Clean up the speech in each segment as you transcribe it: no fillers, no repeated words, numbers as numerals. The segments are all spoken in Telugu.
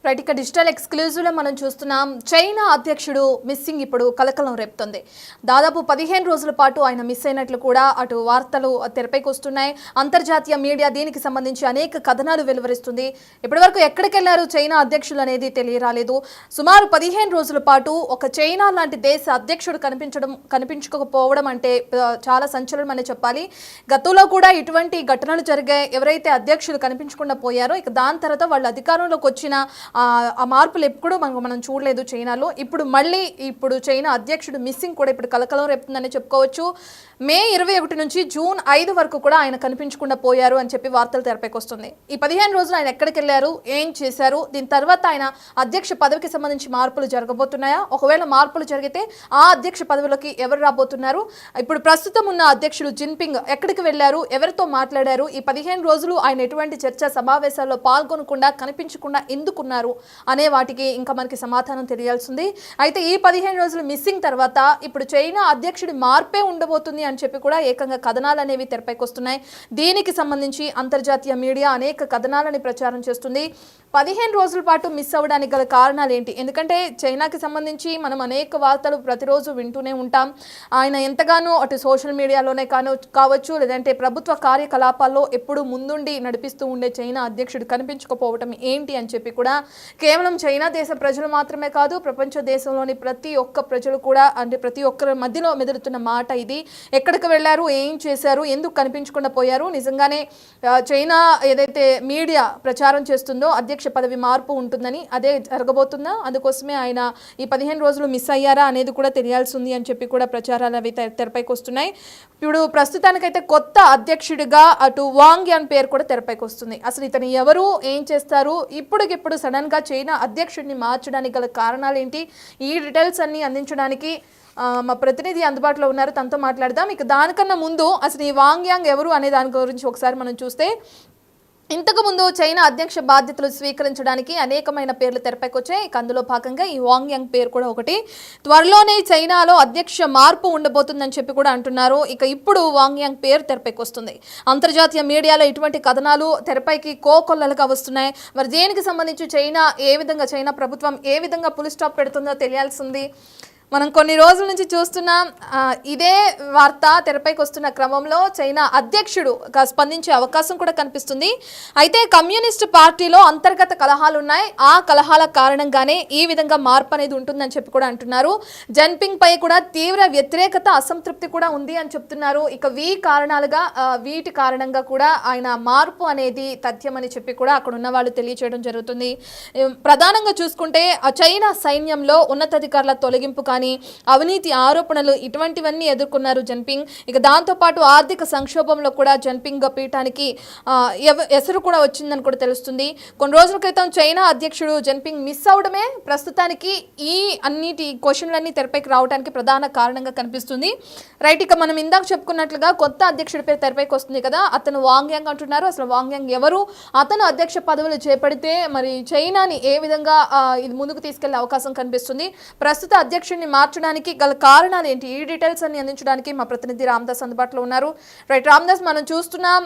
రైట్, ఇక డిజిటల్ ఎక్స్క్లూజివ్లో మనం చూస్తున్నాం. చైనా అధ్యక్షుడు మిస్సింగ్ ఇప్పుడు కలకలం రేపుతుంది. దాదాపు 15 రోజుల పాటు ఆయన మిస్ అయినట్లు కూడా అటు వార్తలు తెరపైకి వస్తున్నాయి. అంతర్జాతీయ మీడియా దీనికి సంబంధించి అనేక కథనాలు వెలువరిస్తుంది. ఇప్పటివరకు ఎక్కడికి వెళ్లారు చైనా అధ్యక్షులు అనేది తెలియరాలేదు. సుమారు 15 రోజుల పాటు ఒక చైనా లాంటి దేశ అధ్యక్షుడు కనిపించకపోవడం అంటే చాలా సంచలనం అనే చెప్పాలి. గతంలో కూడా ఇటువంటి ఘటనలు జరిగాయి. ఎవరైతే అధ్యక్షులు కనిపించకుండా పోయారో ఇక దాని తర్వాత వాళ్ళు అధికారంలోకి వచ్చిన ఆ మార్పులు ఎప్పుడు మనం చూడలేదు చైనాలో. ఇప్పుడు చైనా అధ్యక్షుడు మిస్సింగ్ కూడా ఇప్పుడు కలకలం రేపుతుందని చెప్పుకోవచ్చు. మే 21 నుంచి జూన్ 5 వరకు కూడా ఆయన కనిపించకుండా పోయారు అని చెప్పి వార్తలు తెరపైకి వస్తుంది. ఈ 15 రోజులు ఆయన ఎక్కడికి వెళ్ళారు, ఏం చేశారు, దీని తర్వాత ఆయన అధ్యక్ష పదవికి సంబంధించి మార్పులు జరగబోతున్నాయా, ఒకవేళ మార్పులు జరిగితే ఆ అధ్యక్ష పదవిలోకి ఎవరు రాబోతున్నారు, ఇప్పుడు ప్రస్తుతం ఉన్న అధ్యక్షుడు జిన్పింగ్ ఎక్కడికి వెళ్ళారు, ఎవరితో మాట్లాడారు, ఈ 15 రోజులు ఆయన ఎటువంటి చర్చా సమావేశాల్లో పాల్గొనకుండా కనిపించకుండా ఎందుకున్నారు అనే వాటికి ఇంకా మనకి సమాధానం తెలియాల్సింది. అయితే ఈ 15 రోజులు మిస్సింగ్ తర్వాత ఇప్పుడు చైనా అధ్యక్షుడి మార్పే ఉండబోతుంది అని చెప్పి కూడా ఏకంగా కథనాలు అనేవి తెరపైకి వస్తున్నాయి. దీనికి సంబంధించి అంతర్జాతీయ మీడియా అనేక కథనాలని ప్రచారం చేస్తుంది. 15 రోజుల పాటు మిస్ అవ్వడానికి గల కారణాలు ఏంటి? ఎందుకంటే చైనాకి సంబంధించి మనం అనేక వార్తలు ప్రతిరోజు వింటూనే ఉంటాం. ఆయన ఎంతగానో అటు సోషల్ మీడియాలోనే కావచ్చు, లేదంటే ప్రభుత్వ కార్యకలాపాల్లో ఎప్పుడు ముందుండి నడిపిస్తూ ఉండే చైనా అధ్యక్షుడు కనిపించకపోవటం ఏంటి అని చెప్పి కూడా కేవలం చైనా దేశ ప్రజలు మాత్రమే కాదు, ప్రపంచ దేశంలోని ప్రతి ఒక్క ప్రజలు కూడా, అంటే ప్రతి ఒక్కరి మధ్యలో మెదులుతున్న మాట ఇది. ఎక్కడికి వెళ్ళారు, ఏం చేశారు, ఎందుకు కనిపించకుండా పోయారు? నిజంగానే చైనా ఏదైతే మీడియా ప్రచారం చేస్తుందో అధ్యక్ష పదవి మార్పు ఉంటుందని, అదే జరగబోతుందా? అందుకోసమే ఆయన ఈ 15 రోజులు మిస్ అయ్యారా అనేది కూడా తెలియాల్సి ఉంది అని చెప్పి కూడా ప్రచారాలు అవి తెరపైకి వస్తున్నాయి. ఇప్పుడు ప్రస్తుతానికైతే కొత్త అధ్యక్షుడిగా అటు వాంగ్ యాన్ పేరు కూడా తెరపైకి వస్తుంది. అసలు ఇతను ఎవరు, ఏం చేస్తారు, ఇప్పుడుకిప్పుడు సడన్ గా చైనా అధ్యక్షుడిని మార్చడానికి గల కారణాలు ఏంటి, ఈ డీటెయిల్స్ అన్ని అందించడానికి మా ప్రతినిధి అందుబాటులో ఉన్నారు, తనతో మాట్లాడదాం. ఇక దానికన్నా ముందు అసలు ఈ వాంగ్ యాంగ్ ఎవరు అనే దాని గురించి ఒకసారి మనం చూస్తే, ఇంతకుముందు చైనా అధ్యక్ష బాధ్యతలు స్వీకరించడానికి అనేకమైన పేర్లు తెరపైకి వచ్చాయి. ఇక అందులో భాగంగా ఈ వాంగ్ యాంగ్ పేరు కూడా ఒకటి. త్వరలోనే చైనాలో అధ్యక్ష మార్పు ఉండబోతుందని చెప్పి కూడా అంటున్నారు. ఇక ఇప్పుడు వాంగ్ యాంగ్ పేరు తెరపైకి వస్తుంది. అంతర్జాతీయ మీడియాలో ఇటువంటి కథనాలు తెరపైకి కోకొల్లలుగా వస్తున్నాయి. మరి దేనికి సంబంధించి చైనా ప్రభుత్వం ఏ విధంగా ఫుల్ స్టాప్ పెడుతుందో తెలియాల్సింది. మనం కొన్ని రోజుల నుంచి చూస్తున్నాం. ఇదే వార్త తెరపైకి వస్తున్న క్రమంలో చైనా అధ్యక్షుడు స్పందించే అవకాశం కూడా కనిపిస్తుంది. అయితే కమ్యూనిస్ట్ పార్టీలో అంతర్గత కలహాలు ఉన్నాయి. ఆ కలహాల కారణంగానే ఈ విధంగా మార్పు అనేది ఉంటుందని చెప్పి కూడా అంటున్నారు. జిన్పింగ్ పై కూడా తీవ్ర వ్యతిరేకత, అసంతృప్తి కూడా ఉంది అని చెప్తున్నారు. ఇక వీటి కారణంగా కూడా ఆయన మార్పు అనేది తథ్యమని చెప్పి కూడా అక్కడ ఉన్న వాళ్ళు తెలియచేయడం జరుగుతుంది. ప్రధానంగా చూసుకుంటే చైనా సైన్యంలో ఉన్నతాధికారుల తొలగింపు కానీ, అవినీతి ఆరోపణలు ఇటువంటివన్నీ ఎదుర్కొన్నారు జిన్పింగ్. ఇక దాంతోపాటు ఆర్థిక సంక్షోభంలో కూడా జిన్పింగ్ పీఠానికి ఎసరు కూడా వచ్చిందని కూడా తెలుస్తుంది. కొన్ని రోజుల క్రితం చైనా అధ్యక్షుడు జిన్పింగ్ మిస్ అవడమే ప్రస్తుతానికి ఈ అన్నిటి క్వశ్చన్లన్నీ తెరపైకి రావడానికి ప్రధాన కారణంగా కనిపిస్తుంది. రైట్, ఇక మనం ఇందాక చెప్పుకున్నట్లుగా కొత్త అధ్యక్షుడి పేరు తెరపైకి వస్తుంది కదా, అతను వాంగ్ యాంగ్ అంటున్నారు. అసలు వాంగ్ యాంగ్ ఎవరు, అతను అధ్యక్ష పదవులు చేపడితే మరి చైనాని ఏ విధంగా ఇది ముందుకు తీసుకెళ్లే అవకాశం కనిపిస్తుంది, ప్రస్తుత అధ్యక్షుడిని మార్చడానికి గల కారణాలు ఏంటి, ఈ డీటెయిల్స్ అన్ని అందించడానికి మా ప్రతినిధి రామదాస్ అందుబాటులో ఉన్నారు. రైట్ రామదాస్, మనం చూస్తున్నాం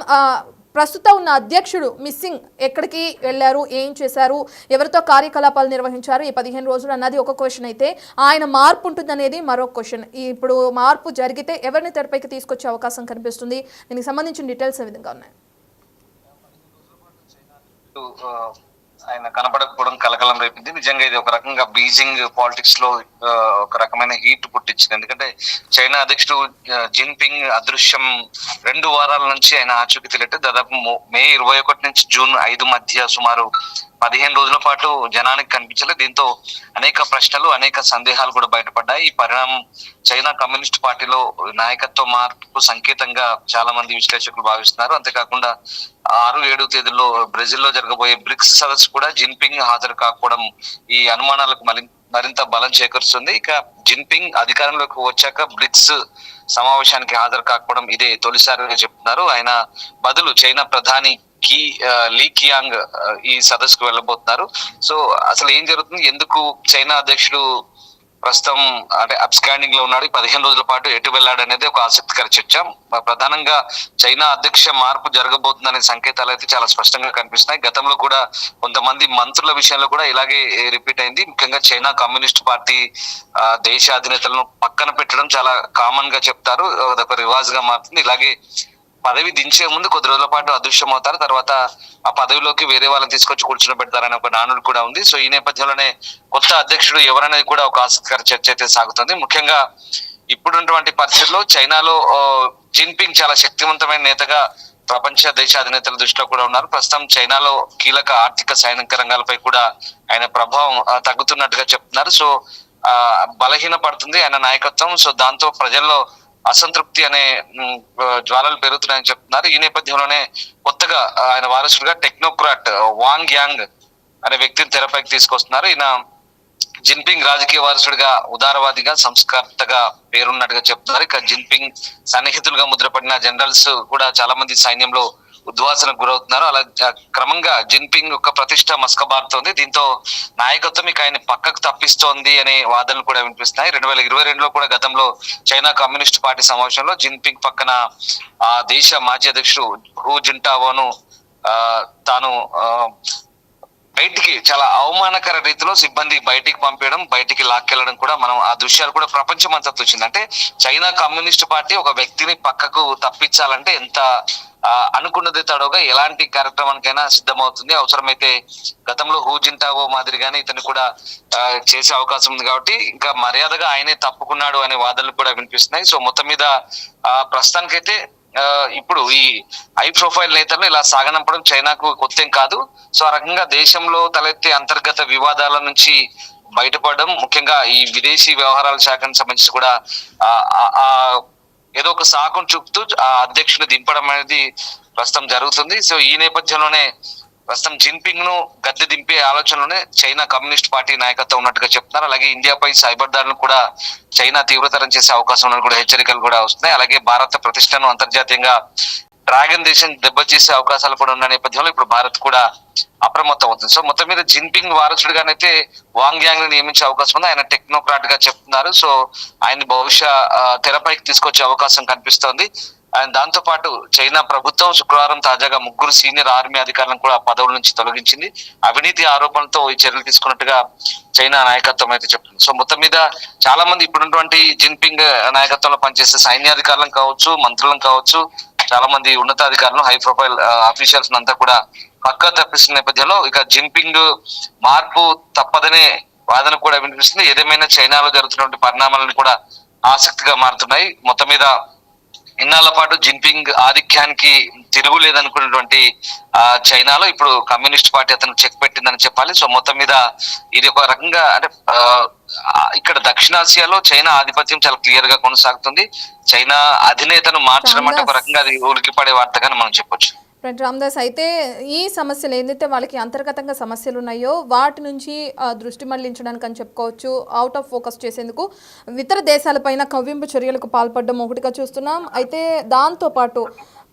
ప్రస్తుతం ఉన్న అధ్యక్షుడు మిస్సింగ్, ఎక్కడికి వెళ్ళారు, ఏం చేశారు, ఎవరితో కార్యకలాపాలు నిర్వహించారు ఈ 15 రోజులు అన్నది ఒక క్వశ్చన్ అయితే, ఆయన మార్పు ఉంటుందనేది మరో క్వశ్చన్. ఇప్పుడు మార్పు జరిగితే ఎవరిని తెరపైకి తీసుకొచ్చే అవకాశం కనిపిస్తుంది, దీనికి సంబంధించిన డీటెయిల్స్ ఏ విధంగా ఉన్నాయి? ఆయన కనపడకపోవడం కలకలం రేపింది. నిజంగా ఇది ఒక రకంగా బీజింగ్ పాలిటిక్స్ లో ఒక రకమైన హీట్ పుట్టించింది. ఎందుకంటే చైనా అధ్యక్షుడు జిన్పింగ్ అదృశ్యం 2 వారాల నుంచి ఆయన ఆచూకీ తెలియట. దాదాపు మే 21 నుంచి జూన్ 5 మధ్య సుమారు 15 రోజుల పాటు జనానికి కనిపించలేదు. దీంతో అనేక ప్రశ్నలు, అనేక సందేహాలు కూడా బయటపడ్డాయి. ఈ పరిణామం చైనా కమ్యూనిస్ట్ పార్టీలో నాయకత్వ మార్పు సంకేతంగా చాలా మంది విశ్లేషకులు భావిస్తున్నారు. అంతేకాకుండా 6-7 తేదీల్లో బ్రెజిల్లో జరగబోయే బ్రిక్స్ సదస్సు కూడా జిన్పింగ్ హాజరు కాకపోవడం ఈ అనుమానాలకు మరింత బలం చేకూరుస్తుంది. ఇక జిన్పింగ్ అధికారంలోకి వచ్చాక బ్రిక్స్ సమావేశానికి హాజరు కాకపోవడం ఇదే తొలిసారిగా చెప్తున్నారు. ఆయన బదులు చైనా ప్రధాని లీ కియాంగ్ ఈ సదస్సుకు వెళ్ళబోతున్నారు. సో అసలు ఏం జరుగుతుంది, ఎందుకు చైనా అధ్యక్షుడు ప్రస్తుతం అంటే అబ్స్కాండింగ్ లో ఉన్నాడు. 15 రోజుల పాటు ఎటు వెళ్ళాడు అనేది ఒక ఆసక్తికర చర్చ. ప్రధానంగా చైనా అధ్యక్ష మార్పు జరగబోతుందనే సంకేతాలు అయితే చాలా స్పష్టంగా కనిపిస్తున్నాయి. గతంలో కూడా కొంతమంది మంత్రుల విషయంలో కూడా ఇలాగే రిపీట్ అయింది. ముఖ్యంగా చైనా కమ్యూనిస్ట్ పార్టీ దేశ అధినేతలను పక్కన పెట్టడం చాలా కామన్ గా చెప్తారు, అదొక రివాజ్ గా మారుతుంది. ఇలాగే పదవి దించే ముందు కొద్ది రోజుల పాటు అదృశ్యం అవుతారు, తర్వాత ఆ పదవిలోకి వేరే వాళ్ళని తీసుకొచ్చి కూర్చుని పెడతారనే ఒక నానుడు కూడా ఉంది. సో ఈ నేపథ్యంలోనే కొత్త అధ్యక్షుడు ఎవరనేది కూడా ఒక ఆసక్తికర చర్చ అయితే సాగుతుంది. ముఖ్యంగా ఇప్పుడున్నటువంటి పరిస్థితుల్లో చైనాలో జిన్పింగ్ చాలా శక్తివంతమైన నేతగా ప్రపంచ దేశాధినేతల దృష్టిలో కూడా ఉన్నారు. ప్రస్తుతం చైనాలో కీలక ఆర్థిక సైనిక రంగాలపై కూడా ఆయన ప్రభావం తగ్గుతున్నట్టుగా చెప్తున్నారు. సో బలహీన పడుతుంది ఆయన నాయకత్వం. సో దాంతో ప్రజల్లో అసంతృప్తి అనే జ్వాలలు పెరుగుతున్నాయని చెప్తున్నారు. ఈ నేపథ్యంలోనే కొత్తగా ఆయన వారసుడిగా టెక్నోక్రాట్ వాంగ్ యాంగ్ అనే వ్యక్తిని తెరపైకి తీసుకొస్తున్నారు. ఈయన జిన్పింగ్ రాజకీయ వారసుడిగా ఉదారవాదిగా సంస్కర్తగా పేరున్నట్టుగా చెప్తున్నారు. ఇక జిన్పింగ్ సన్నిహితులుగా ముద్రపడిన జనరల్స్ కూడా చాలా మంది సైన్యంలో ఉద్వాసనకు గురవుతున్నారు. అలా క్రమంగా జిన్పింగ్ యొక్క ప్రతిష్ట మస్కబారుతోంది. దీంతో నాయకత్వం ఇక ఆయన పక్కకు తప్పిస్తోంది అనే వాదనలు కూడా వినిపిస్తున్నాయి. 2022లో కూడా గతంలో చైనా కమ్యూనిస్ట్ పార్టీ సమావేశంలో జిన్పింగ్ పక్కన ఆ దేశ మాజీ అధ్యక్షుడు హూ జింటావోను తాను బయటికి చాలా అవమానకర రీతిలో సిబ్బంది బయటికి పంపించడం, బయటికి లాక్కెళ్లడం కూడా మనం ఆ దృశ్యాలు కూడా ప్రపంచం అంతా వచ్చింది. అంటే చైనా కమ్యూనిస్ట్ పార్టీ ఒక వ్యక్తిని పక్కకు తప్పించాలంటే ఎంత అనుకున్నది తడవుగా ఎలాంటి కార్యక్రమానికైనా సిద్ధమవుతుంది. అవసరమైతే గతంలో హూ జింటావో మాదిరిగానే ఇతను కూడా చేసే అవకాశం ఉంది. కాబట్టి ఇంకా మర్యాదగా ఆయనే తప్పుకున్నాడు అనే వాదనలు కూడా వినిపిస్తున్నాయి. సో మొత్తం మీద ప్రస్తుతానికైతే ఇప్పుడు ఈ హై ప్రొఫైల్ నేతలను ఇలా సాగనంపడం చైనాకు కొత్తేం కాదు. సో ఆ రకంగా దేశంలో తలెత్తే అంతర్గత వివాదాల నుంచి బయటపడడం, ముఖ్యంగా ఈ విదేశీ వ్యవహారాల శాఖకు సంబంధించి కూడా ఏదో ఒక సాకును చూపుతూ ఆ అధ్యక్షుడు దింపడం అనేది ప్రస్తుతం జరుగుతుంది. సో ఈ నేపథ్యంలోనే ప్రస్తుతం జిన్పింగ్ ను గద్దె దింపే ఆలోచనలోనే చైనా కమ్యూనిస్ట్ పార్టీ నాయకత్వం ఉన్నట్టుగా చెప్తున్నారు. అలాగే ఇండియాపై సైబర్ దాడులను కూడా చైనా తీవ్రతరం చేసే అవకాశం ఉన్నది కూడా హెచ్చరికలు కూడా వస్తున్నాయి. అలాగే భారత ప్రతిష్టను అంతర్జాతీయంగా డ్రాగన్ దేశం దెబ్బతీసే అవకాశాలు కూడా ఉన్న నేపథ్యంలో ఇప్పుడు భారత్ కూడా అప్రమత్తం అవుతుంది. సో మొత్తం మీద జిన్పింగ్ వారసుడిగానైతే వాంగ్ యాంగ్ ని నియమించే అవకాశం ఉంది. ఆయన టెక్నోక్రాట్ గా చెప్తున్నారు. సో ఆయన బహుశా తెరపైకి తీసుకొచ్చే అవకాశం కనిపిస్తోంది. దాంతో పాటు చైనా ప్రభుత్వం శుక్రవారం తాజాగా 3 సీనియర్ ఆర్మీ అధికారులను కూడా పదవుల నుంచి తొలగించింది. అవినీతి ఆరోపణలతో ఈ చర్యలు తీసుకున్నట్టుగా చైనా నాయకత్వం అయితే చెప్తుంది. సో మొత్తం మీద చాలా మంది ఇప్పుడున్నటువంటి జిన్పింగ్ నాయకత్వంలో పనిచేసే సైన్యాధికారులను కావచ్చు, మంత్రులను కావచ్చు, చాలా మంది ఉన్నతాధికారులను హై ప్రొఫైల్ అఫీషియల్స్ అంతా కూడా పక్కా తప్పిస్తున్న నేపథ్యంలో ఇక జిన్పింగ్ మార్పు తప్పదనే వాదన కూడా వినిపిస్తుంది. ఏదేమైనా చైనాలో జరుగుతున్నటువంటి పరిణామాలను కూడా ఆసక్తిగా మారుతున్నాయి. మొత్తం మీద ఇన్నాళ్ల పాటు జిన్పింగ్ ఆధిక్యానికి తిరుగులేదనుకున్నటువంటి చైనాలో ఇప్పుడు కమ్యూనిస్ట్ పార్టీ అతను చెక్ పెట్టిందని చెప్పాలి. సో మొత్తం మీద ఇది ఒక రకంగా అంటే ఇక్కడ దక్షిణాసియాలో చైనా ఆధిపత్యం చాలా క్లియర్ గా కొనసాగుతుంది. చైనా అధినేతను మార్చడం అంటే ఒక రకంగా అది ఉలికిపడే వార్తగానే మనం చెప్పొచ్చు. రామ్దాస్, అయితే ఈ సమస్యలు ఏదైతే వాళ్ళకి అంతర్గతంగా సమస్యలు ఉన్నాయో వాటి నుంచి దృష్టి మళ్లించడానికి అని చెప్పుకోవచ్చు, అవుట్ ఆఫ్ ఫోకస్ చేసేందుకు ఇతర దేశాలపైన కవ్వింపు చర్యలకు పాల్పడడం ఒకటిగా చూస్తున్నాం. అయితే దాంతోపాటు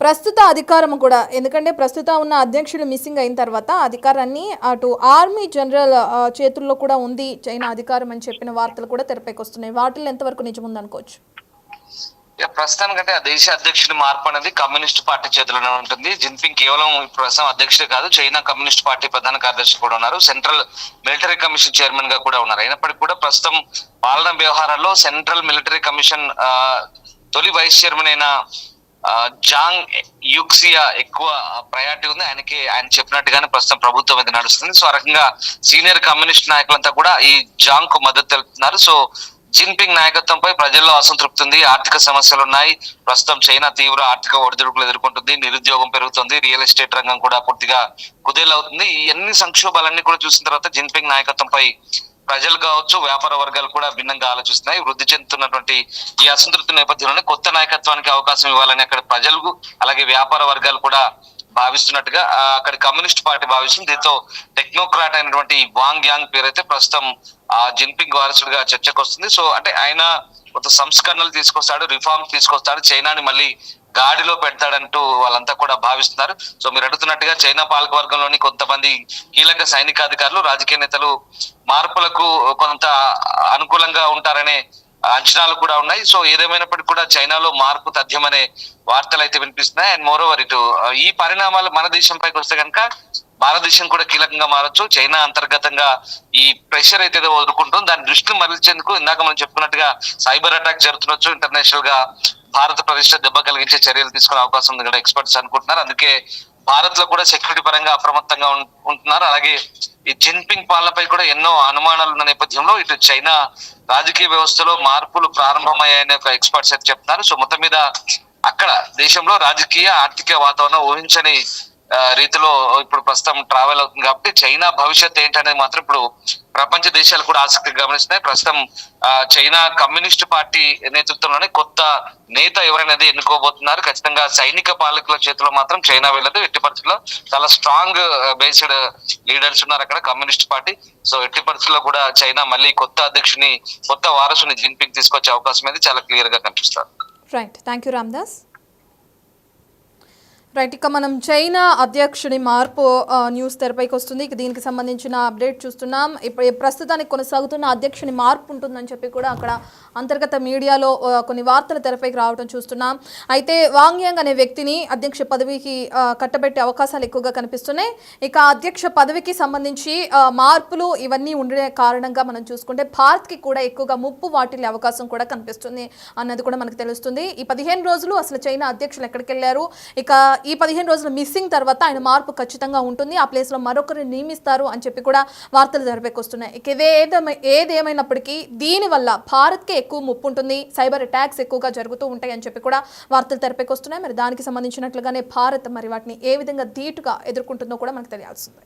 ప్రస్తుత అధికారం కూడా, ఎందుకంటే ప్రస్తుతం ఉన్న అధ్యక్షుడు మిస్సింగ్ అయిన తర్వాత అధికారాన్ని అటు ఆర్మీ జనరల్ చేతుల్లో కూడా ఉంది చైనా అధికారం అని చెప్పిన వార్తలు కూడా తెరపైకి వస్తున్నాయి. వాటిల్లో ఎంతవరకు నిజముందనుకోవచ్చు? ప్రస్తుతానికంటే ఆ దేశ అధ్యక్షుడి మార్పు అనేది కమ్యూనిస్ట్ పార్టీ చేతిలోనే ఉంటుంది. జిన్పింగ్ కేవలం ప్రస్తుతం అధ్యక్షుడే కాదు, చైనా కమ్యూనిస్ట్ పార్టీ ప్రధాన కార్యదర్శి కూడా ఉన్నారు, సెంట్రల్ మిలిటరీ కమిషన్ చైర్మన్ గా కూడా ఉన్నారు. అయినప్పటికీ కూడా ప్రస్తుతం పాలనా వ్యవహారాల్లో సెంట్రల్ మిలిటరీ కమిషన్ తొలి వైస్ చైర్మన్ అయిన జాంగ్ యుక్సియా ఎక్కువ ప్రయారిటీ ఉంది. ఆయన చెప్పినట్టుగానే ప్రస్తుతం ప్రభుత్వం ఇది నడుస్తుంది. సో ఆ రకంగా సీనియర్ కమ్యూనిస్ట్ నాయకులంతా కూడా ఈ జాంగ్ కు మద్దతు తెలుపుతున్నారు. సో జిన్పింగ్ నాయకత్వంపై ప్రజల్లో అసంతృప్తి ఉంది, ఆర్థిక సమస్యలు ఉన్నాయి. ప్రస్తుతం చైనా తీవ్ర ఆర్థిక ఒడిదుడుకులు ఎదుర్కొంటుంది, నిరుద్యోగం పెరుగుతుంది, రియల్ ఎస్టేట్ రంగం కూడా పూర్తిగా కుదేలవుతుంది. ఈ అన్ని సంక్షోభాలన్నీ కూడా చూసిన తర్వాత జిన్పింగ్ నాయకత్వంపై ప్రజలు కావచ్చు, వ్యాపార వర్గాలు కూడా భిన్నంగా ఆలోచిస్తున్నాయి. వృద్ధి చెందుతున్నటువంటి ఈ అసంతృప్తి నేపథ్యంలోనే కొత్త నాయకత్వానికి అవకాశం ఇవ్వాలని అక్కడ ప్రజలు అలాగే వ్యాపార వర్గాలు కూడా భావిస్తున్నట్టుగా అక్కడ కమ్యూనిస్ట్ పార్టీ భావిస్తుంది. దీంతో టెక్నోక్రాట్ అయినటువంటి వాంగ్ యాంగ్ పేరైతే ప్రస్తుతం జిన్పింగ్ వారసుడిగా చర్చకు వస్తుంది. సో అంటే ఆయన కొంత సంస్కరణలు తీసుకొస్తాడు, రిఫార్మ్స్ తీసుకొస్తాడు, చైనాని మళ్ళీ గాడిలో పెడతాడంటూ వాళ్ళంతా కూడా భావిస్తున్నారు. సో మీరు అడుగుతున్నట్టుగా చైనా పాలక వర్గంలోని కొంతమంది కీలక సైనికాధికారులు, రాజకీయ నేతలు మార్పులకు కొంత అనుకూలంగా ఉంటారనే అంచనాలు కూడా ఉన్నాయి. సో ఏదేమైనప్పటికీ కూడా చైనాలో మార్పు తథ్యమనే వార్తలు అయితే వినిపిస్తున్నాయి. అండ్ మోర్ ఓవర్ ఇటు ఈ పరిణామాలు మన దేశంపైకి వస్తే కనుక భారతదేశం కూడా కీలకంగా మారచ్చు. చైనా అంతర్గతంగా ఈ ప్రెషర్ అయితే వదులుకుంటుంది, దాని దృష్టిని మరల్చేందుకు ఇందాక మనం చెప్పుకున్నట్టుగా సైబర్ అటాక్ జరుగుతుండొచ్చు, ఇంటర్నేషనల్ గా భారత ప్రతిష్ట దెబ్బ కలిగించే చర్యలు తీసుకునే అవకాశం ఉంది కూడా ఎక్స్పర్ట్స్ అనుకుంటున్నారు. అందుకే భారత్ లో కూడా సెక్యూరిటీ పరంగా అప్రమత్తంగా ఉంటున్నారు. అలాగే ఈ జిన్పింగ్ పాలనపై కూడా ఎన్నో అనుమానాలు ఉన్న నేపథ్యంలో ఇటు చైనా రాజకీయ వ్యవస్థలో మార్పులు ప్రారంభమయ్యాయని ఒక ఎక్స్పర్ట్స్ అయితే చెప్తున్నారు. సో మొత్తం మీద అక్కడ దేశంలో రాజకీయ ఆర్థిక వాతావరణం ఊహించని రీతిలో ఇప్పుడు ప్రస్తుతం ట్రావెల్ అవుతుంది. కాబట్టి చైనా భవిష్యత్ ఏంటనేది మాత్రం ఇప్పుడు ప్రపంచ దేశాలు కూడా ఆసక్తి గమనిస్తున్నాయి. ప్రస్తుతం చైనా కమ్యూనిస్ట్ పార్టీ నేతృత్వంలోనే కొత్త నేత ఎవరైనది ఎన్నుకోబోతున్నారు. ఖచ్చితంగా సైనిక పాలకుల చేతిలో మాత్రం చైనా వెళ్ళదు. ఎట్టి పరిస్థితుల్లో చాలా స్ట్రాంగ్ బేస్డ్ లీడర్స్ ఉన్నారు అక్కడ కమ్యూనిస్ట్ పార్టీ. సో ఎట్టి పరిస్థితుల్లో కూడా చైనా మళ్ళీ కొత్త అధ్యక్షుని, కొత్త వారసుని జిన్పింగ్ తీసుకొచ్చే అవకాశం అనేది చాలా క్లియర్ గా కనిపిస్తారు. Right, thank you Ramdas. Right, ఇక మనం చైనా అధ్యక్షుడి మార్పు న్యూస్ తెరపైకి వస్తుంది. ఇక దీనికి సంబంధించిన అప్డేట్ చూస్తున్నాం. ఇప్పుడు ప్రస్తుతానికి కొనసాగుతున్న అధ్యక్షుని మార్పు ఉంటుందని చెప్పి కూడా అక్కడ అంతర్గత మీడియాలో కొన్ని వార్తలు తెరపైకి రావడం చూస్తున్నాం. అయితే వాంగ్యాంగ్ అనే వ్యక్తిని అధ్యక్ష పదవికి కట్టబెట్టే అవకాశాలు ఎక్కువగా కనిపిస్తున్నాయి. ఇక అధ్యక్ష పదవికి సంబంధించి మార్పులు ఇవన్నీ ఉండే కారణంగా మనం చూసుకుంటే భారత్కి కూడా ఎక్కువగా ముప్పు వాటిల్లే అవకాశం కూడా కనిపిస్తుంది అన్నది కూడా మనకు తెలుస్తుంది. ఈ 15 రోజులు అసలు చైనా అధ్యక్షులు ఎక్కడికి వెళ్ళారు, ఇక ఈ 15 రోజుల మిస్సింగ్ తర్వాత ఆయన మార్పు ఖచ్చితంగా ఉంటుంది, ఆ ప్లేస్లో మరొకరిని నియమిస్తారు అని చెప్పి కూడా వార్తలు తెరపైకొస్తున్నాయి. ఇక ఏదేమైనప్పటికీ దీనివల్ల భారత్కే ఎక్కువ ముప్పు ఉంటుంది, సైబర్ అటాక్స్ ఎక్కువగా జరుగుతూ ఉంటాయి అని చెప్పి కూడా వార్తలు తెరపైకొస్తున్నాయి. మరి దానికి సంబంధించినట్లుగానే భారత్ మరి వాటిని ఏ విధంగా ధీటుగా ఎదుర్కొంటుందో కూడా మనకు తెలియాల్సింది.